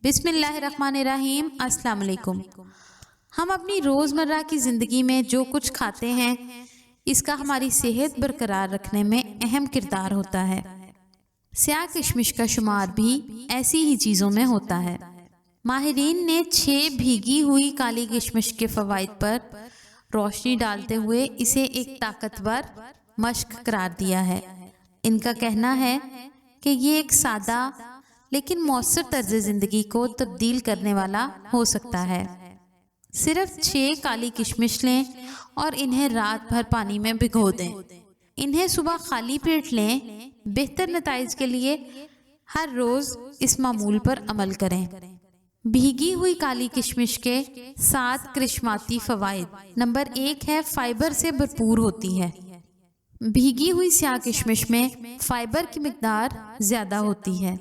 بسم اللہ الرحمن الرحیم۔ السلام علیکم۔ ہم اپنی روزمرہ کی زندگی میں جو کچھ کھاتے ہیں اس کا ہماری صحت برقرار رکھنے میں اہم کردار ہوتا ہے۔ سیاہ کشمش کا شمار بھی ایسی ہی چیزوں میں ہوتا ہے۔ ماہرین نے 6 بھیگی ہوئی کالی کشمش کے فوائد پر روشنی ڈالتے ہوئے اسے ایک طاقتور مشق قرار دیا ہے۔ ان کا کہنا ہے کہ یہ ایک سادہ لیکن مؤثر طرز زندگی کو تبدیل کرنے والا ہو سکتا ہے۔ صرف 6 کالی کشمش لیں اور انہیں رات بھر پانی میں بھگو دیں۔ انہیں صبح خالی پیٹ لیں۔ بہتر نتائج کے لیے ہر روز اس معمول پر عمل کریں۔ بھیگی ہوئی کالی کشمش کے 7 کرشماتی فوائد۔ نمبر 1 ہے فائبر سے بھرپور ہوتی ہے۔ بھیگی ہوئی سیاہ کشمش میں فائبر کی مقدار زیادہ ہوتی ہے۔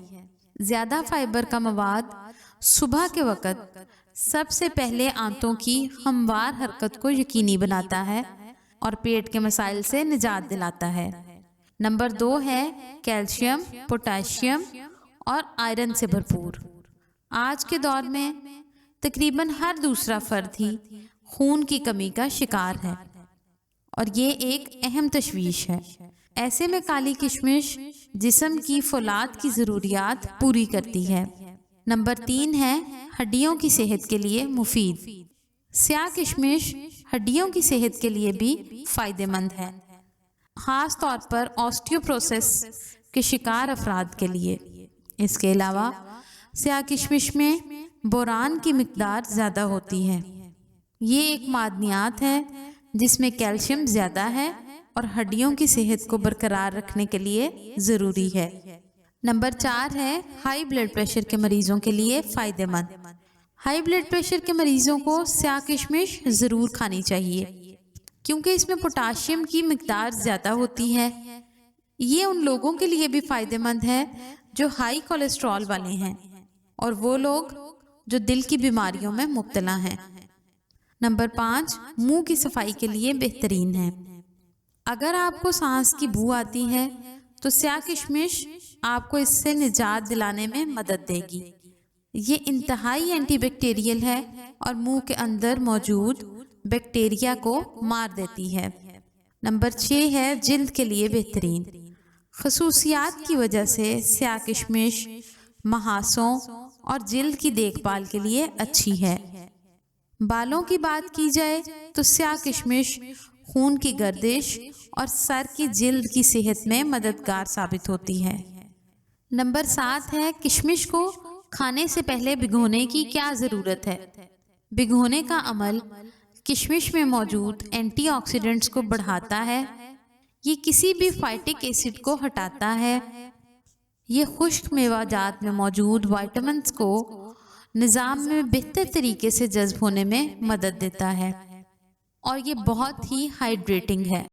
زیادہ فائبر کا مواد صبح کے وقت سب سے پہلے آنتوں کی ہموار حرکت کو یقینی بناتا ہے اور پیٹ کے مسائل سے نجات دلاتا ہے۔ نمبر 2 ہے کیلشیم، پوٹاشیم اور آئرن سے بھرپور۔ آج کے دور میں تقریباً ہر دوسرا فرد ہی خون کی کمی کا شکار ہے اور یہ ایک اہم تشویش ہے۔ ایسے میں کالی کشمش جسم کی فولاد کی ضروریات پوری کرتی ہے۔ نمبر 3 ہے ہڈیوں کی صحت کے لیے مفید۔ سیاہ کشمش ہڈیوں کی صحت کے لیے بھی فائدہ مند ہے، خاص طور پر آسٹیوپروسس کے شکار افراد کے لیے۔ اس کے علاوہ سیاہ کشمش میں بوران کی مقدار زیادہ ہوتی ہے۔ یہ ایک معدنیات ہے جس میں کیلشیم زیادہ ہے اور ہڈیوں کی صحت کو برقرار رکھنے کے لیے ضروری ہے۔ نمبر 4 ہے ہائی بلڈ پریشر کے مریضوں کے لیے فائدہ مند۔ ہائی بلڈ پریشر کے مریضوں کو سیاہ کشمش ضرور کھانی چاہیے کیونکہ اس میں پوٹاشیم کی مقدار زیادہ ہوتی ہے۔ یہ ان لوگوں کے لیے بھی فائدہ مند ہے جو ہائی کولیسٹرول والے ہیں اور وہ لوگ جو دل کی بیماریوں میں مبتلا ہیں۔ نمبر 5 منہ کی صفائی کے لیے بہترین ہے۔ اگر آپ کو سانس کی بو آتی ہے تو سیاہ کشمش آپ کو اس سے نجات دلانے میں مدد دے گی۔ یہ انتہائی اینٹی بیکٹیریل ہے اور منہ کے اندر موجود بیکٹیریا کو مار دیتی ہے۔ نمبر 6 ہے جلد کے لیے بہترین۔ خصوصیات کی وجہ سے سیاہ کشمش مہاسوں اور جلد کی دیکھ بھال کے لیے اچھی ہے۔ بالوں کی بات کی جائے تو سیاہ کشمش خون کی گردش اور سر کی جلد کی صحت میں مددگار ثابت ہوتی ہے۔ نمبر 7 ہے کشمش کو کھانے سے پہلے بھگونے کی کیا ضرورت ہے۔ بھگونے کا عمل کشمش میں موجود اینٹی آکسیڈنٹس کو بڑھاتا ہے۔ یہ کسی بھی فائٹک ایسڈ کو ہٹاتا ہے۔ یہ خشک میوہ جات میں موجود وائٹامنز کو نظام میں بہتر طریقے سے جذب ہونے میں مدد دیتا ہے اور یہ بہت ہی ہائیڈریٹنگ ہے۔